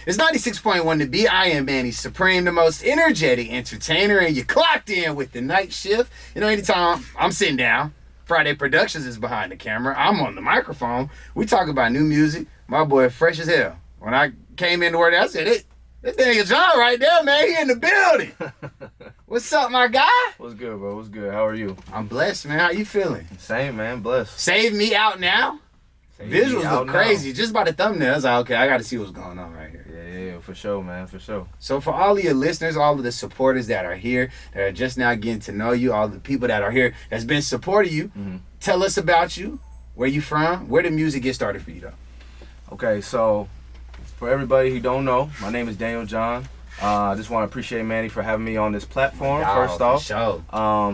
It's 96.1 to be. I am Manni Supreme, the most energetic entertainer, and you clocked in with the night shift. You know, anytime I'm sitting down, Friday Productions is behind the camera. I'm on the microphone. We talk about new music. My boy, fresh as hell. When I came into work, I said, that Daniel John right there, man. He in the building. What's up, my guy? What's good, bro? What's good? How are you? I'm blessed, man. How you feeling? Same, man. Blessed. Save me out now. Visuals look crazy. Just by the thumbnail, I was like, okay, I got to see what's going on right here. Yeah, for sure, man, for sure. So for all of your listeners, all of the supporters that are here, that are just now getting to know you, all the people that are here that's been supporting you, tell us about you, where you from, where did music get started for you, though? Okay, so for everybody who don't know, my name is Daniel John. I just want to appreciate Manny for having me on this platform, first off. Sure.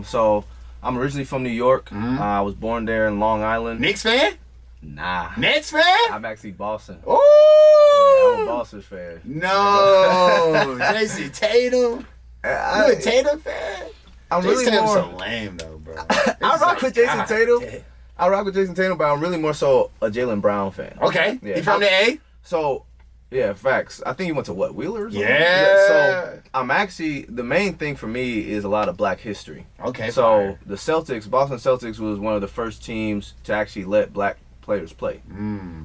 So I'm originally from New York. I was born there in Long Island. Knicks fan? Nah. Nets fan? I'm actually Boston. Ooh! Yeah, I'm a Boston fan. No. Jason Tatum? You a Tatum fan? I'm Jason really Tatum's more... so lame, though, bro. I rock with Jason Tatum. Damn. I rock with Jason Tatum, but I'm really more so a Jaylen Brown fan. Okay. Yeah. You from the A? So, yeah, facts. I think he went to what, Wheelers? Yeah. So I'm actually, the main thing for me is a lot of black history. Okay. So fire. the Celtics, Boston Celtics was one of the first teams to actually let black players play.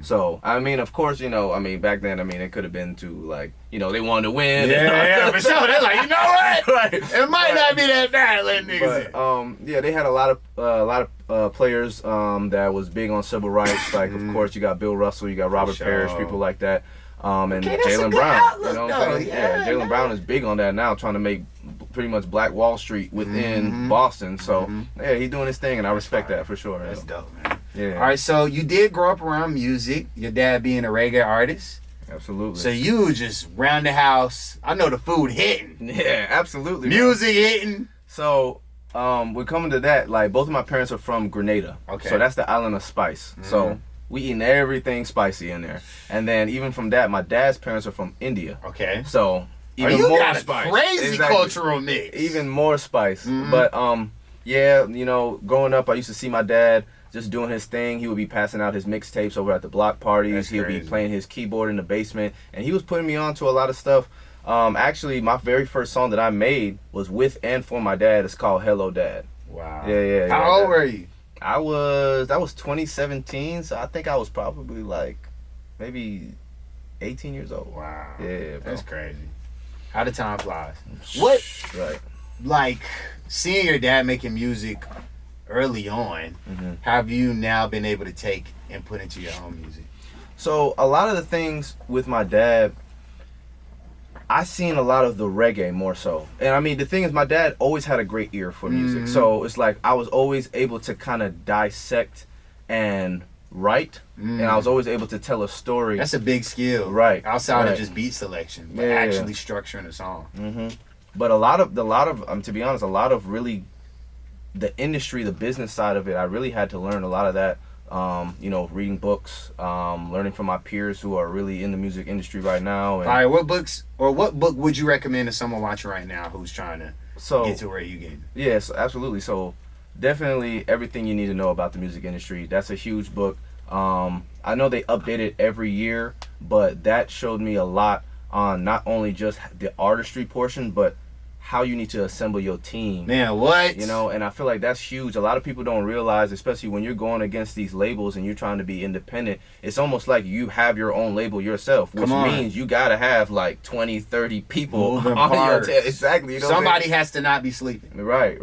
So, I mean, of course, back then, it could have been to, like, they wanted to win. Yeah, for sure. They're like, you know what? Right. It might not be that bad letting niggas in. Yeah, they had a lot of players that was big on civil rights. Like, of course, you got Bill Russell, you got Robert Parrish, people like that. And Jaylen Brown. Outlook, you know what I'm saying? Yeah, Jaylen Brown is big on that now, trying to make pretty much Black Wall Street within Boston. So, yeah, he's doing his thing, and I respect that for sure. That's dope, man. Yeah. All right, so you did grow up around music, your dad being a reggae artist. Absolutely. So you just round the house. I know the food hitting. Yeah, absolutely. Music hitting. So, we're coming to that. Like, both of my parents are from Grenada. Okay. So that's the island of spice. So we eating everything spicy in there. And then even from that, my dad's parents are from India. Okay. So even you more got a spice. crazy cultural mix. Even more spice. But yeah, growing up, I used to see my dad just doing his thing. He would be passing out his mixtapes over at the block parties. He would be playing his keyboard in the basement, and he was putting me on to a lot of stuff. Actually, my very first song that I made was with and for my dad. It's called Hello Dad. Wow. Yeah. How old were you? That was 2017, so I think I was probably like maybe 18 years old. Wow. Yeah, bro. That's crazy. How the time flies. What, right. like, seeing your dad making music early on, have you now been able to take and put into your own music? So a lot of the things with my dad, I seen a lot of the reggae more so. And the thing is, my dad always had a great ear for music. So it's like I was always able to kind of dissect and write, and I was always able to tell a story. That's a big skill. Right. Outside of just beat selection, but actually structuring a song. But a lot of to be honest, a lot of really the industry, the business side of it, I really had to learn a lot of that. Reading books, learning from my peers who are really in the music industry right now. And all right, what book would you recommend to someone watching right now who's trying to get to where you get? Yes, absolutely. So definitely Everything You Need to Know About the Music Industry. That's a huge book. I know they update it every year, but that showed me a lot on not only just the artistry portion, but how you need to assemble your team. Man, what? And I feel like that's huge. A lot of people don't realize, especially when you're going against these labels and you're trying to be independent, it's almost like you have your own label yourself, which means you got to have like 20, 30 people on your team. Exactly. Somebody has to not be sleeping. Right.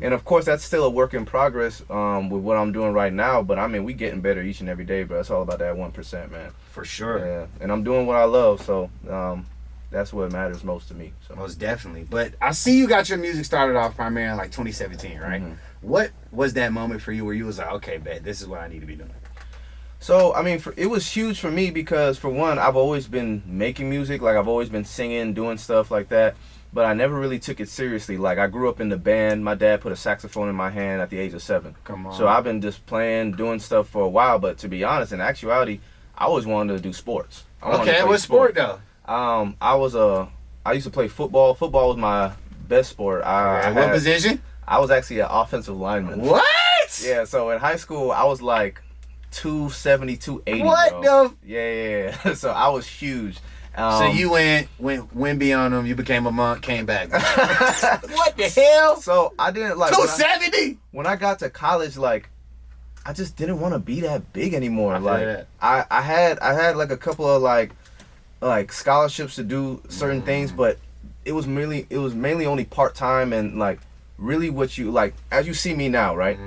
And of course, that's still a work in progress with what I'm doing right now, but we getting better each and every day, bro. It's all about that 1%, man. For sure. Yeah. And I'm doing what I love, so that's what matters most to me. So. Most definitely. But I see you got your music started off primarily in like 2017, right? What was that moment for you where you was like, okay, bet, this is what I need to be doing? So, it was huge for me because, for one, I've always been making music. Like, I've always been singing, doing stuff like that. But I never really took it seriously. Like, I grew up in the band. My dad put a saxophone in my hand at the age of 7. Come on. So I've been just playing, doing stuff for a while. But to be honest, in actuality, I always wanted to do sports. Okay, what sport though? I used to play football. Football was my best sport. What position? I was actually an offensive lineman. What? Yeah, so in high school, I was like 270, 280. What bro. the? Yeah. So I was huge. So you went beyond them. You became a monk. Came back. What the hell? So I didn't like 270. When I got to college, like I just didn't want to be that big anymore. I had like a couple of like scholarships to do certain things, but it was mainly only part time and like really what you like as you see me now, right?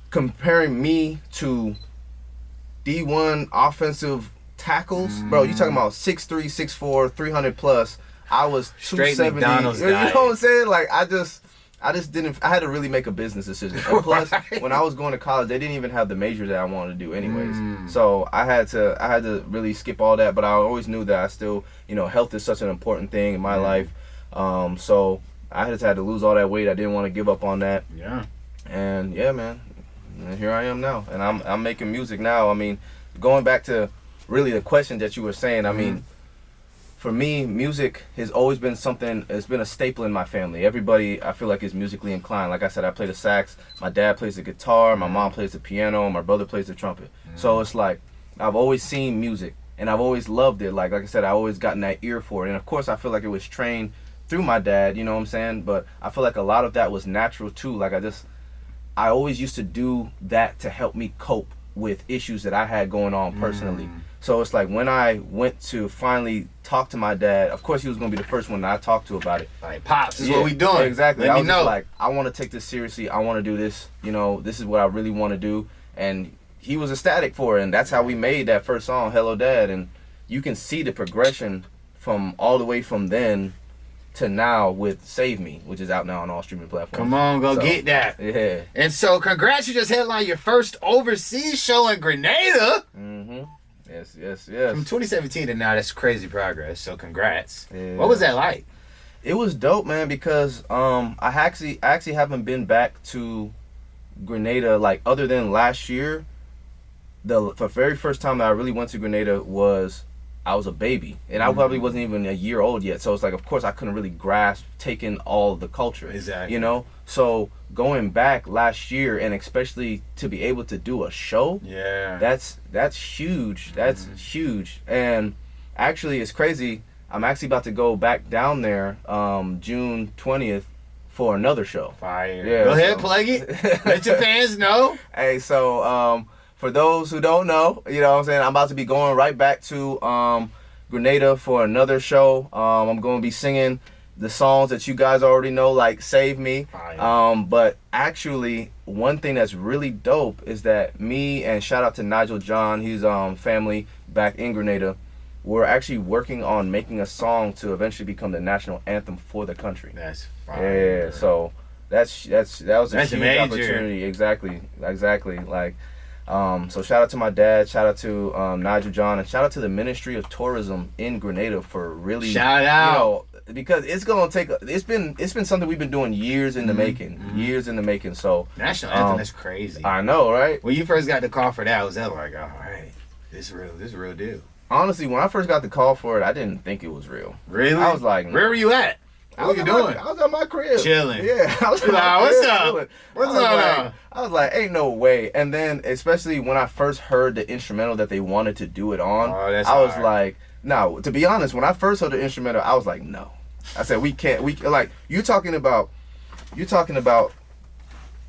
Comparing me to D1 offensive tackles, bro, you talking about 6'3", 6'4", 300 plus. I was 270. McDonald's you know what I'm saying? Like I just didn't. I had to really make a business decision. And plus, when I was going to college, they didn't even have the major that I wanted to do, anyways. So I had to really skip all that. But I always knew that I still, health is such an important thing in my life. So I just had to lose all that weight. I didn't want to give up on that. Yeah. And yeah, man. And here I am now, and I'm making music now. I mean, going back to really the question that you were saying, I mean, for me, music has always been something. It's been a staple in my family. Everybody, I feel like, is musically inclined. Like I said, I play the sax. My dad plays the guitar. My mom plays the piano. My brother plays the trumpet. So it's like I've always seen music, and I've always loved it. Like I said, I always gotten that ear for it. And of course, I feel like it was trained through my dad. You know what I'm saying? But I feel like a lot of that was natural too. Like I always used to do that to help me cope with issues that I had going on personally. So it's like when I went to finally talk to my dad, of course he was going to be the first one that I talked to about it. Like, Pops, this is what we doing. Exactly. Let I me was know. just like, I want to take this seriously. I want to do this. This is what I really want to do. And he was ecstatic for it. And that's how we made that first song, Hello Dad. And you can see the progression from all the way from then to now with Save Me, which is out now on all streaming platforms. Come on, get that. Yeah. And so, congrats, you just headlined your first overseas show in Grenada. Yes. From 2017 to now, that's crazy progress. So, congrats. Yeah. What was that like? It was dope, man, because I actually haven't been back to Grenada, like, other than last year. The very first time that I really went to Grenada was I was a baby, and I probably wasn't even a year old yet. So it's like, of course, I couldn't really grasp taking all the culture. Exactly. So going back last year, and especially to be able to do a show, that's huge. That's huge. And actually, it's crazy. I'm actually about to go back down there June 20th for another show. Fire. Yeah, go ahead, plug it. Let your fans know. Hey, so for those who don't know, you know what I'm saying, I'm about to be going right back to Grenada for another show. I'm going to be singing the songs that you guys already know, like Save Me. But actually, one thing that's really dope is that me and shout out to Nigel John, his family back in Grenada, we're actually working on making a song to eventually become the national anthem for the country. That's fire. Yeah, so that was a huge major opportunity. Exactly. Like, so shout out to my dad, shout out to Nigel John, and shout out to the Ministry of Tourism in Grenada for really shout out. Because it's gonna take it's been something we've been doing years in the making. So national anthem is crazy. I know, right? When you first got the call for that, was that like, all right, this real deal? Honestly, when I first got the call for it, I didn't think it was real. Really? I was like, where were you at? What were you doing? I was at my crib. Chilling. Yeah. I was like, what's up? What's going on? I was like, ain't no way. And then, especially when I first heard the instrumental that they wanted to do it on, I was like, no, to be honest, when I first heard the instrumental, I was like, no. I said, we can't, like, you're talking about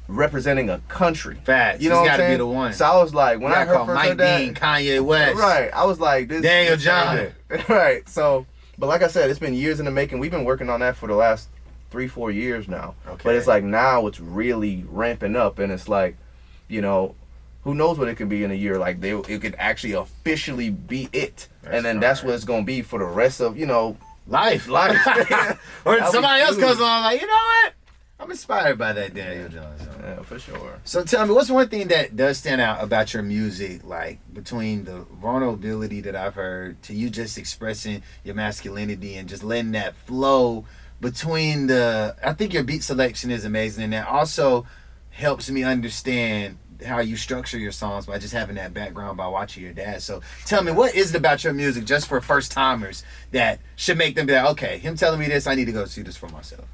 representing a country. Facts. You know what I'm saying? Be the one. So I was like, when I heard Mike Dean, Kanye West. Right. I was like, this. Daniel John. Right. So, but like I said, it's been years in the making. We've been working on that for the last 3-4 years now. Okay. But it's like now it's really ramping up, and it's like, who knows what it could be in a year? Like it could actually officially be it, and then that's what it's gonna be for the rest of life. Or somebody else comes along like, you know what? I'm inspired by that Daniel John song. Yeah, for sure. So tell me, what's one thing that does stand out about your music, like between the vulnerability that I've heard to you just expressing your masculinity and just letting that flow between I think your beat selection is amazing, and that also helps me understand how you structure your songs by just having that background by watching your dad. So tell me, what is it about your music just for first timers that should make them be like, okay, him telling me this, I need to go see this for myself?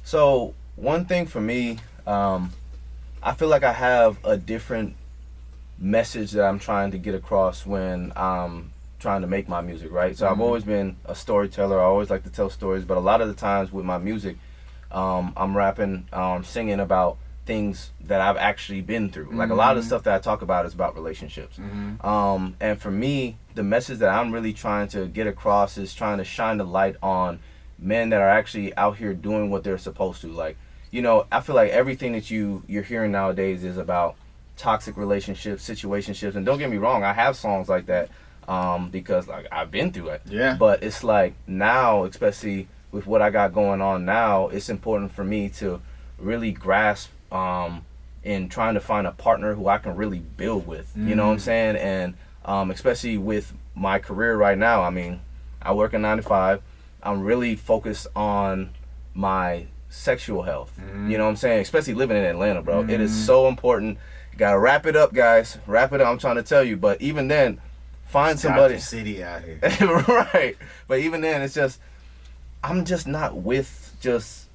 So one thing for me, I feel like I have a different message that I'm trying to get across when I'm trying to make my music, right? So I've always been a storyteller. I always like to tell stories, but a lot of the times with my music, I'm rapping, singing about things that I've actually been through. Like a lot of the stuff that I talk about is about relationships. And for me, the message that I'm really trying to get across is trying to shine the light on men that are actually out here doing what they're supposed to. Like, you know, I feel like everything that you're hearing nowadays is about toxic relationships, situationships, and don't get me wrong, I have songs like that because like I've been through it. Yeah. But it's like now, especially with what I got going on now, it's important for me to really grasp in trying to find a partner who I can really build with. You know what I'm saying? And especially with my career right now, I mean, I work a 9 to 5. I'm really focused on my sexual health. You know what I'm saying? Especially living in Atlanta, bro. It is so important. You gotta wrap it up, guys. Wrap it up. I'm trying to tell you. But even then, find somebody. The city out here. Right. But even then, it's just, I'm just not with just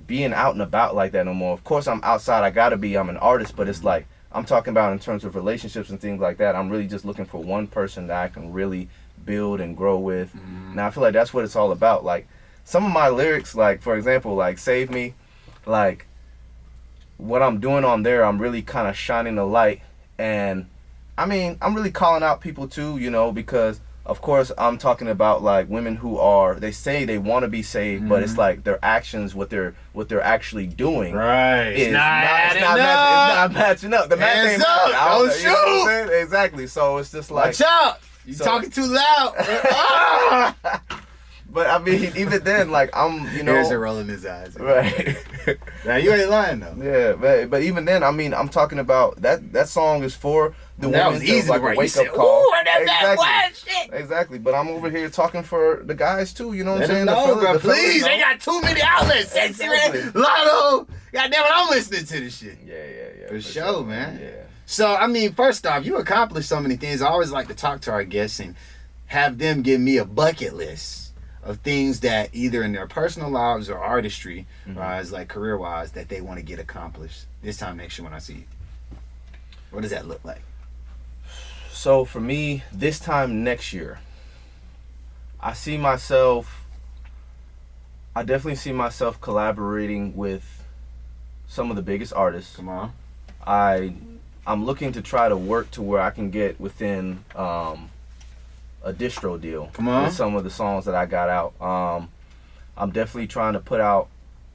being out and about like that no more. Of course, I'm outside. I gotta be. I'm an artist. But it's like, I'm talking about in terms of relationships and things like that. I'm really just looking for one person that I can really build and grow with. Now, I feel like that's what it's all about. Like, some of my lyrics, like, for example, like, Save Me, like, what I'm doing on there, I'm really kind of shining the light. And, I mean, I'm really calling out people, too, you know, because, of course, I'm talking about, like, women who are, they say they want to be saved, but it's like their actions, what they're actually doing. Right. It's not matching up. The math ain't matching up. Don't shoot. You know what I'm saying? Exactly. So it's just like, watch out. You talking too loud. But I mean, even then, like, I'm, you know. There's a roll in his eyes. Right. Now, you ain't lying, though. Yeah, but even then, I mean, I'm talking about, that song is for the women. That was easy like to write. a wake-up call. Ooh, that shit. Exactly. But I'm over here talking for the guys, too. You know what I'm Let saying? them know, bro. The fellas Please, know. they got too many outlets. Sexy Exactly. Red, Lotto. Goddamn it, I'm listening to this shit. Yeah. For sure, man. Yeah. So, I mean, first off, you accomplished so many things. I always like to talk to our guests and have them give me a bucket list of things that either in their personal lives or artistry, wise, like career-wise, that they want to get accomplished this time next year when I see you. What does that look like? So for me, this time next year, I definitely see myself collaborating with some of the biggest artists. Come on. I'm looking to try to work to where I can get within a distro deal. Come on. With some of the songs that I got out. I'm definitely trying to put out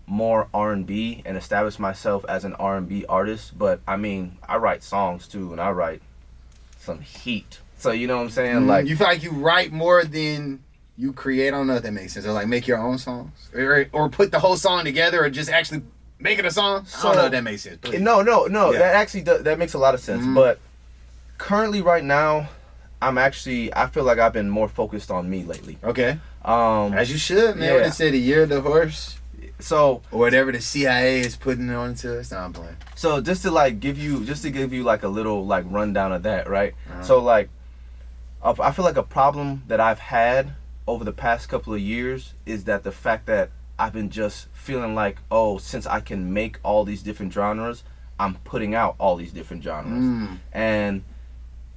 more R&B and establish myself as an R&B artist. But I mean, I write songs too, and I write some heat. So you know what I'm saying? Like, you feel like you write more than you create? I don't know if that makes sense. Or like make your own songs, or put the whole song together, or just actually make it a song. I don't know if that makes sense. Please. No. Yeah. That actually that makes a lot of sense. But currently, right now, I feel like I've been more focused on me lately. Okay. As you should, man. Yeah. What they say, the year of the horse. So, or whatever the CIA is putting on to us. No, I'm playing. So just to give you like a little like rundown of that, right? Uh-huh. So like, I feel like a problem that I've had over the past couple of years is that the fact that I've been just feeling like, oh, since I can make all these different genres, I'm putting out all these different genres. And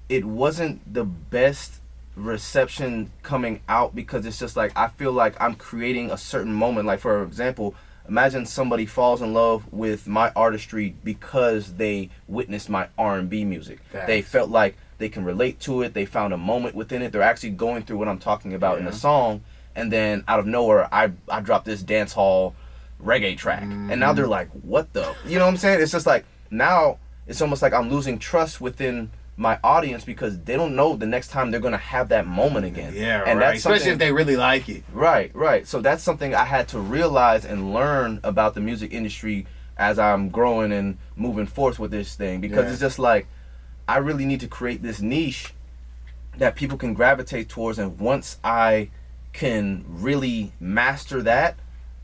it wasn't the best reception coming out because it's just like, I feel like I'm creating a certain moment. Like, for example, imagine somebody falls in love with my artistry because they witnessed my R&B music. Facts. They felt like they can relate to it. They found a moment within it. They're actually going through what I'm talking about in the song. And then out of nowhere, I drop this dance hall reggae track. And now they're like, what the? You know what I'm saying? It's just like, now it's almost like I'm losing trust within my audience because they don't know the next time they're going to have that moment again. Yeah, and right. that's Especially if they really like it. Right. So that's something I had to realize and learn about the music industry as I'm growing and moving forth with this thing, because it's just like, I really need to create this niche that people can gravitate towards, and once I can really master that,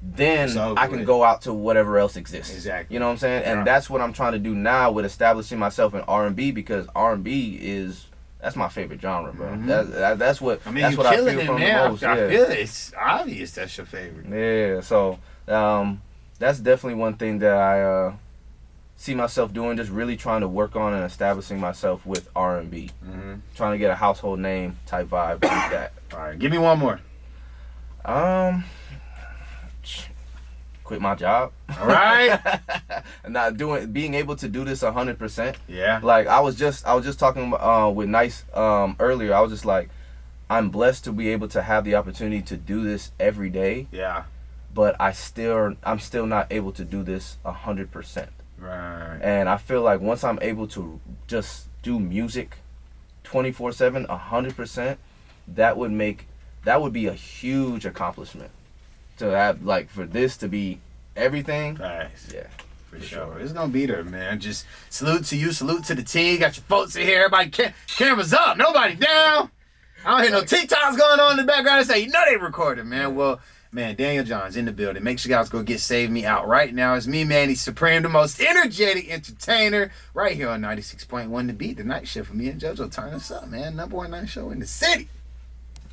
then I can go out to whatever else exists. Exactly. You know what I'm saying? And that's what I'm trying to do now with establishing myself in R&B, because R&B that's my favorite genre, bro. That's what I mean. That's what I feel from the most. I feel it's obvious that's your favorite. Yeah. So that's definitely one thing that see myself doing, just really trying to work on and establishing myself with R&B. Trying to get a household name type vibe like that. All right, give me one more. Quit my job. All right. Being able to do this 100%. Yeah. Like I was just talking with Nice earlier. I was just like, I'm blessed to be able to have the opportunity to do this every day. Yeah. But I'm still not able to do this 100%. Right. And I feel like once I'm able to just do music 24/7, 100%, that would be a huge accomplishment. To have, like, for this to be everything. Nice. Yeah. For sure. It's gonna be there, man. Just salute to you, salute to the team. Got your folks in here. Everybody, cameras up, nobody down. I don't hear no TikToks going on in the background. I say, you know they recorded, man. Well, man, Daniel John's in the building. Make sure you guys go get Save Me Out right now. It's me, Manni Supreme, the most energetic entertainer, right here on 96.1 The Beat, the night shift with me and JoJo. Turn us up, man. #1 night show in the city.